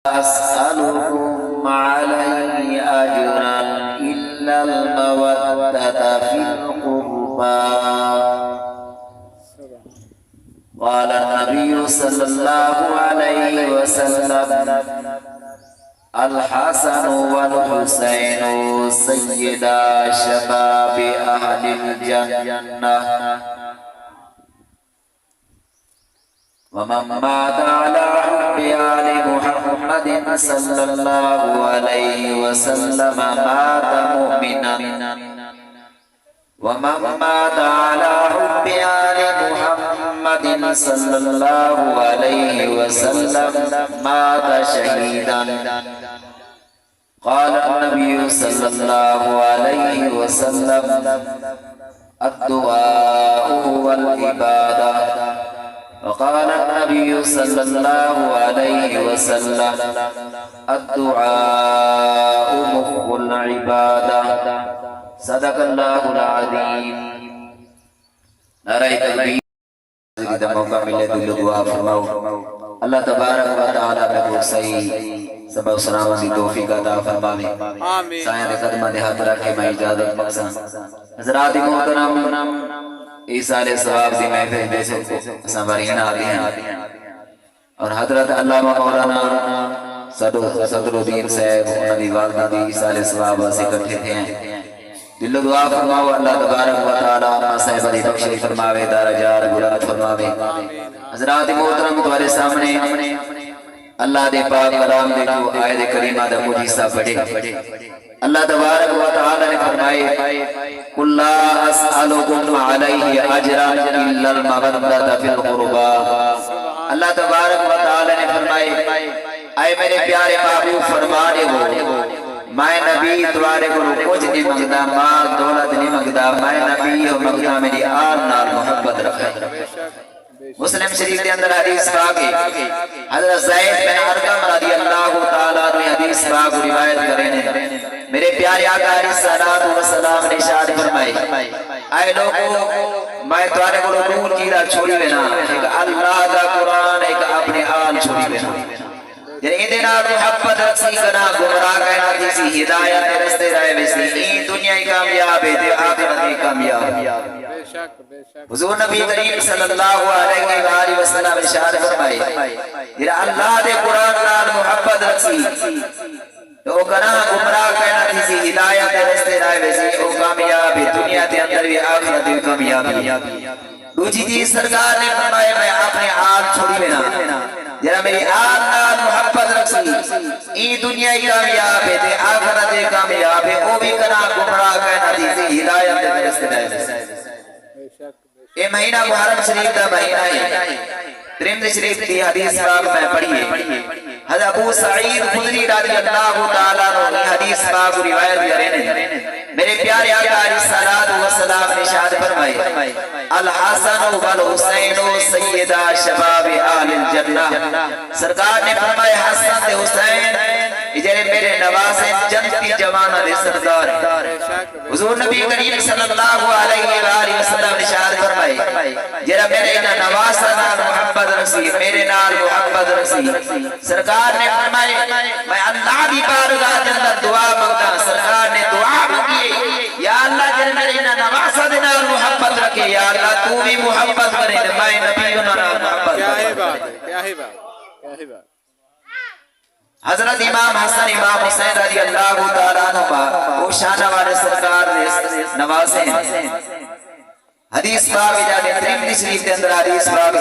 أسألكم عليه أجرا إلا المودة في القربى. قال النبي صلى الله عليه وسلم: الحسن والحسين سيدا شباب أهل الجنة، ومن مات على حب آل محمد صلى الله عليه وسلم مات مؤمنا، ومن مات على حب آل محمد صلى الله عليه وسلم مات شهيدا. قال النبي صلى الله عليه وسلم: الدعاء هو العبادة. وقال النبي صلى الله عليه وسلم: الدعاء مخ العبادة. صدق الله العظيم. نعرہ تکبیر. جب موقع ملے تو دعا فرماؤ. اللہ تبارک و تعالی میں کو صحیح سبب سلامتی توفیق عطا فرمائے. سایہ قدمہ دے ہاتھ رکھے میں اجازت مقصد. حضرات محترم، عیسیٰ ثواب دی محفل میں سے اساں بارین آتے ہیں اور حضرت علامہ مولانا صدر الدین صاحب انہوں نے والدہ دی عیسیٰ ثواب سے اکٹھے تھے ہیں. دل دعا فرماؤ اللہ تبارک و تعالی صاحب علی بخشی فرماوے، درجات بلند فرماوے. حضرات محترم، تمہارے سامنے اللہ دے پاک کلام دے جو آیت کریمہ دا کچھ حصہ پڑھے. اللہ تبارک و تعالی نے فرمائے: قُلْ لَا أَسْأَلُكُمْ عَلَيْهِ أَجْرًا إِلَّا الْمَوَدَّةَ فِي الْقُرْبَى. اللہ تبارک و تعالی نے فرمائے: اے میرے پیارے محبوب فرمانے ہو، میں نبی تمہارے کو کچھ نہیں مانگتا، مال دولت نہیں مانگتا، میں نبی ہوں مانگتا میری آل نال محبت رکھے. مسلم شریف کے اندر حدیث پاک ہے، حضرت زید بن ارقم رضی اللہ تعالیٰ نے حدیث پاک روایت کریں. میرے پیارے آقا علیہ الصلوۃ والسلام نے ارشاد فرمائے: اے لوگو، میں تمہارے کو نور کی راہ چھوڑی لینا، ایک اللہ کا قرآن، ایک اپنے آل چھوڑی لینا. یعنی دینا محبت رکھسی کنا، گمراہ کہنا تیسی ہدایت رستے رائے ویسی. این دنیا ہی کامیاب ہے، دے آخرت ہی کامیاب ہے. حضور نبی کریم صلی اللہ علیہ وآلہ وسلم ارشاد فرمائے: جڑا اللہ دے قرآن نال محبت رکھسی تو کنا گمراہ کہنا تیسی ہدایت رستے رائے ویسی. او کامیاب ہے، دنیا دے اندر بھی آخرت بھی کامیاب ہے. دوسری چیز سرکار نے فرمایا: میں اپنے آل چھوڑی لینا، جرا میری آل نال محبت رکھسی، ای دنیا ہی کامیاب ہے، تے آخرت ہی کامیاب ہے. او بھی کنا گمراہ کہنا تیسی ہدایت رستے رائے ویسی. یہ مہینہ محرم شریف دا مہینہ ہے. ترمذی شریف کی حدیث پاک میں پڑھیے. حضرت ابو سعید خدری رضی اللہ تعالیٰ عنہ حدیث پاک روایت کریں. میرے پیارے آقا علیہ الصلوۃ والسلام نے ارشاد فرمائے: الحسن والحسین سیدا شباب اہل الجنہ. سرکار نے فرمایا حسن تے حسین جڑے میرے نواسے جنتی جوانہ دے سردار. حضور نبی کریم صلی اللہ علیہ وآلہ وسلم نے ارشاد فرمائے: جڑا میرے نواسہ نال محبت رکھسی، میرے نال محبت رکھسی. سرکار نے فرمایا: میں اللہ دی بارگاہ دے اندر دعا مانگتا. سرکار نے دعا مانگی: یا اللہ جڑے میرے نواسہ دے نال محبت رکھے، یا اللہ تو بھی محبت کرے، میں نبی نال محبت. کیا ہے بات، کیا ہے بات، کیا ہے بات. حضرت امام حسن امام حسین رضی اللہ تعالیٰ عنہ وہ شانہ والے سرکار نے نواسے ہیں. حدیث پاک جانے ترمذی شریف کے اندر حدیث پاک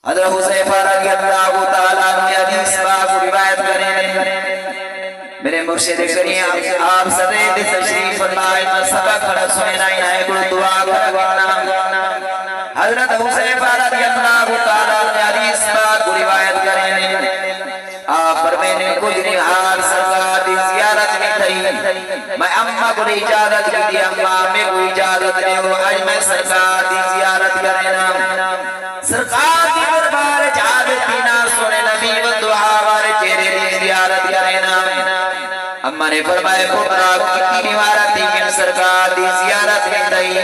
حضرت حذیفہ رضی اللہ تعالیٰ عنہ حدیث پاک روایت کریں. میرے مرشد کریم آپ سدید تشریف فرمائے، میں سبق کھڑا سننا ہی ہے، کوئی دعا کرنا. حضرت حذیفہ رضی اللہ تعالیٰ عنہ حدیث پاک روایت کریں. آپ فرمانے کچھ نہیں حال سرکار دی زیارت میں تھی، میں اممہ کو اجازت کی دی، اممہ میں کو اجازت دے ہو، آج میں سرکار دی زیارت کرنا. سرکار دی دربار اجازت دینا، سنے نبی و دعا والے چہرے دی زیارت کرنا. اممہ نے فرمائے پترا کتنی نوارت تھی کہ سرکار دی زیارت میں تھی.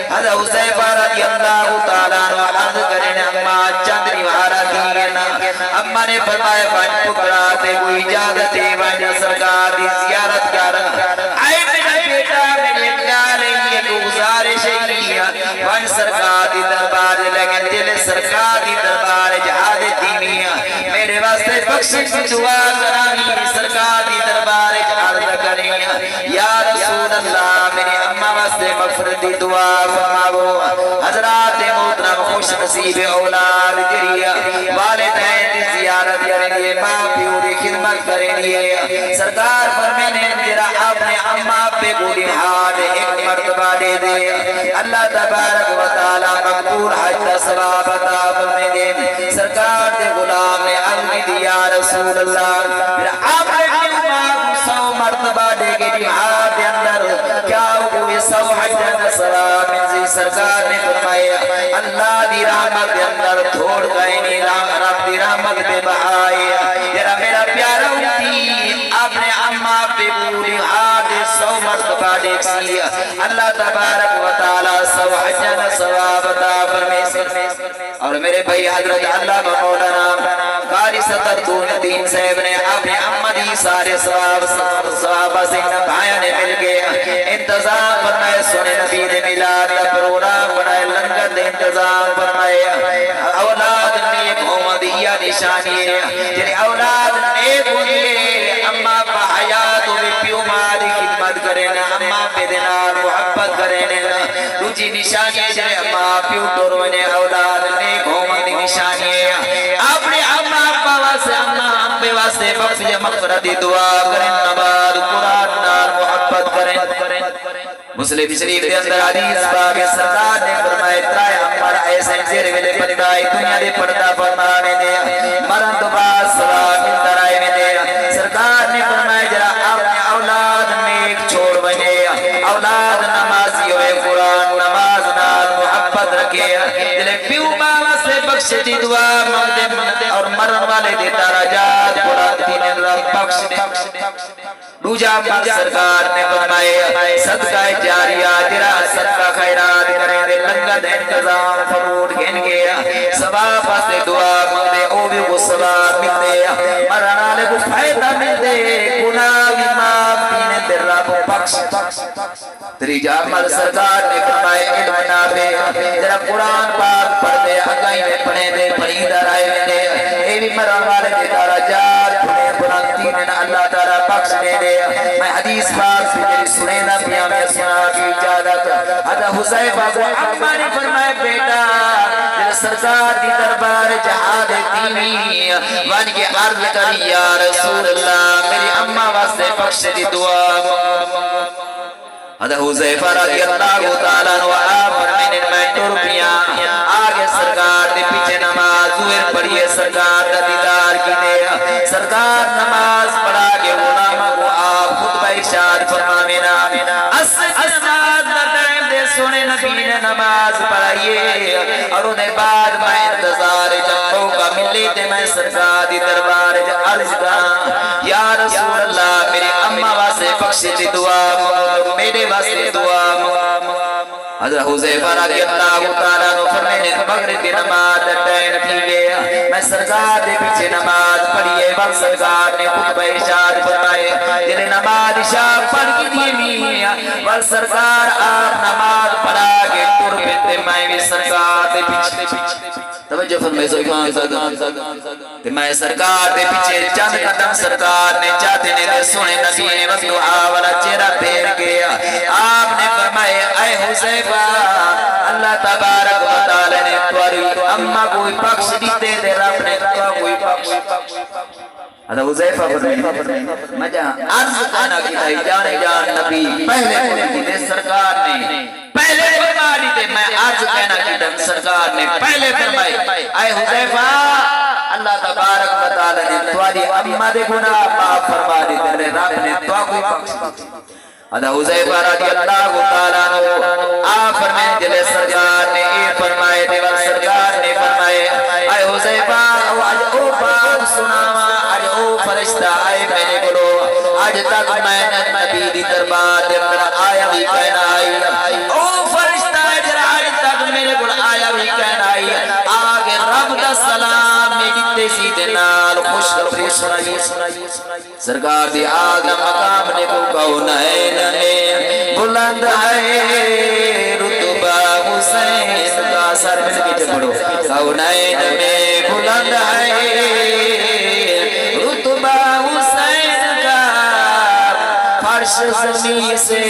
حضرت حذیفہ رضی اللہ تعالیٰ عنہ عرض کرنے اممہ چند نوارت اما نے فرمایا ون پکڑا تے کوئی اجازت ون سرکار دی زیارت کر اے میرا بیٹا میرے پیارے یہ گزارش ہے ون سرکار دی دربار لیکن دل سرکار دی دربار جہاد دینیا میرے واسطے بخشش کی دعا کرانی سرکار دی دربار عرض کرنی یا رسول اللہ میری اماں واسطے مغفرت دی دعا فرماؤ حضرات محترم خوش نصیب اولاد جریا والدین دی زیارت کریں گے ماں پیو دی خدمت کریں گے سرکار فرمینے جرا اپنے اماں پہ گوڑی ہاتھ ایک مرتبہ دے دے اللہ تبارک و تعالی مقبول حج کا ثواب عطا فرمائے دے سرکار دے غلام نے عرض دیا رسول اللہ میرا آپ نے اماں 100 مرتبہ دے گے جہاد دے اندر کیا ہوئے 100 حج کا ثواب میں سرکار نے فرمایا اللہ دی رحمت دے اندر تھوڑ گئے نہیں رب دی رحمت دے بہائے جرا میرا پیارا امتی اپنے اماں پہ پوری ہاتھ 100 مرتبہ دیکھ سیا اللہ تبارک و تعالی 100 حج کا ثواب عطا فرمائے اور میرے بھائی حضرت علامہ مولانا قاری صدر الدین صاحب نے اپنے اماں دی سارے صحابہ سے نبھایا نے مل گیا انتظام فرمائے سنے نبی دے میلاد کا پروگرام بنائے لنگر دے انتظام فرمائے اولاد نیک محمدیہ نشانی جنہیں اولاد نیک ہوئے اماں پا حیات ہوئے پیو ماری خدمت کریں اماں پہ دینار محبت کریں دوچی نشانی جنہیں اماں پیو ٹورونے اولاد نیک محمدی نشانی اپنے اماں پا واسے اماں پہ واسے بخشی مغفرت دعا کریں نباد قرآن نار محبت کریں مسلم شریف دے اندر حدیث پاک سرکار نے فرمائے ترائے امبر ایسے زیر ویلے پردائی دنیا دے پردہ فرمانے دے مرن تو بعد سلام ملتا رائے میں دے سرکار نے فرمائے جرا اپنے اولاد نیک چھوڑ بنے اولاد نمازی ہوئے قرآن نماز نال محبت رکھے دلے پیو مالا سے بخش دی دعا مغدے اور مرن والے دے درجات قرآن دین رب بخش دے دوجا سرکار نے فرمائے صدقہ جاریہ جرا صدقہ خیرات کریں دے لنگت انتظام فروٹ گھن گیا ثواب سے دعا مندے او بھی وہ ثواب ملتے مرنالے کو فائدہ ملتے گناہ بھی معاف پینے دے رب بخش تریجا عمل سرکار نے فرمائے علم نابے جرا قرآن پاک پڑھ دے اگائی میں پڑھے دے پڑھیدہ رائے میں دے اے بھی مرن والے دے درجات پڑھے بلندی نے اللہ تعالیٰ بخش دے دے میں حدیث پاک سے میری سنینا پیا میں سنا کی اجازت حضرت حذیفہ کو اماں نے فرمائے بیٹا دل سرکار دی دربار جہاد دینی وان کے عرض کری یا رسول اللہ میری اماں واسطے بخش دی دعا حضرت حذیفہ رضی اللہ تعالیٰ عنہ آپ فرمائے میں ٹر پیا آگے سرکار دے پیچھے نماز زہر پڑھیے سرکار دا دیدار کی دے سرکار نماز پڑھا کے غلامہ کو آپ خطبہ ارشاد فرمامینا نماز دا ٹائم دے سنے نبی نے نماز پڑھائیے اور انہیں بعد میں انتظار جب موقع ملی تے میں سرکار دی دربار عرض کہاں یا رسول اللہ میری اماں واسے بخش دی دعا میرے واسے دعا حضرت حذیفہ رضی اللہ تعالیٰ عنہ فرمائے مغرب کی نماز ٹائم تھی گیا میں سرکار دے پیچھے نماز پڑھیے وقت سرکار نے خطبہ ارشاد فرمائے جنہیں نماز عشاء پڑھ کی دیمی وقت سرکار آپ نماز پڑھا کے ٹر پیتے میں بھی سرکار دے پیچھے توجہ فرمائے سبحان اللہ میں سرکار دے پیچھے چند قدم سرکار نے چاہتے نے دے سنے نبی نے وقت دعا والا چہرہ پھیر گیا آپ نے فرمائے اے حذیفہ اللہ تبارک و تعالی نے تواری اماں کوئی بخش دیتے دے رب نے کوئی بخش حضرت حذیفہ فرمائے مجھا عرض کرنا کی تھا جان نبی پہلے کوئی دے سرکار نے پہلے فرما دیتے میں عرض کہنا کی تھا سرکار نے پہلے فرمائے اے حذیفہ اللہ تبارک و تعالی نے تواری اماں دے گناہ معاف فرما دیتے رب نے تو کوئی بخش حضرت حذیفہ رضی اللہ تعالیٰ عنہ آپ فرمائے جلے سرکار نے اے فرمائے دیوال سرکار نے فرمائے اے حذیفہ آج او بات سناوا آج او فرشتہ آئے میں نے بلو آج تک میں نبی دی دربار دے اندر آیا بھی کہنا آئی او فرشتہ آج تک میرے بل آیا بھی کہنا آئی آگے رب دا سلام تے سیدھے نال خوشخبری سنائی سرکار دی آدم مقام نے کو کونین میں بلند ہے رتبہ حسین کا سر میں سکیٹے پڑھو کونین میں بلند ہے رتبہ حسین کا فرش زمین سے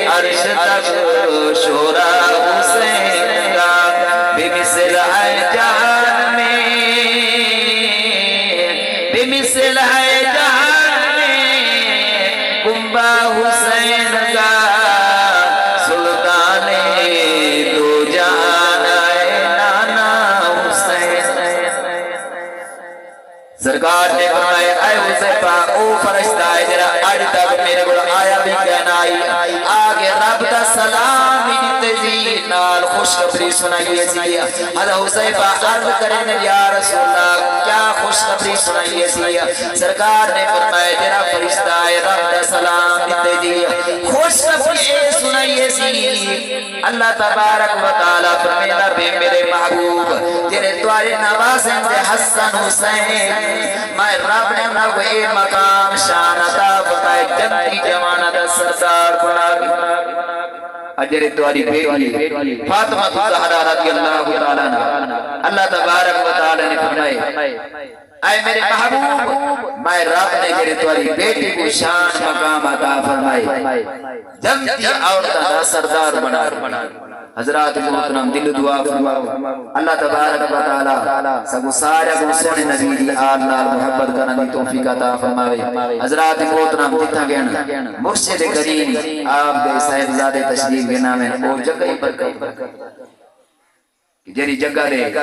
عرش تک شورا حسین کا بمثل ہے جہان میں بمثل ہے جہان میں کنبہ حسین کا سلطان دو جہان ہے نانا حسین سرکار نے فرمایا اے حذیفہ او فرشتہ ہے جرا اج تک میرے کو آیا بھی کہنا آئی آگے رب دا سلام انتظیر نال خوشخبری سنائیے سی حضرت حذیفہ عرض کریں یا رسول اللہ کیا خوشخبری سنائیے سی سرکار نے فرمایا جرا فرشتہ ہے رب دا سلام انتظیر خوشخبری سنائیے سی اللہ تبارک و تعالی فرمائے بے میرے محبوب تیرے توارے نوازیں سے حسن حسین میں رب نے انہوں کو اے مقام شان عطا فرمائے جنتی جوانہ دا سردار بنا اجر تواری بیٹی فاطمہ زہرا رضی اللہ تعالیٰ عنہ اللہ تبارک و تعالی نے فرمائے اے میرے محبوب میں رب نے جڑے تواری بیٹی کو شان مقام عطا فرمائے جنتی عورتہ دا سردار بنا حضرات محترم دل دعا فرماؤ اللہ تبارک و تعالی سب سارے کو سونے نبی دی آل نال محبت کرنے دی توفیق عطا فرماوے حضرات محترم جتھا گیا مرشد کریم آپ دے صاحبزادے تشریف کے نام ہے او جگہ پر جڑی جگہ دے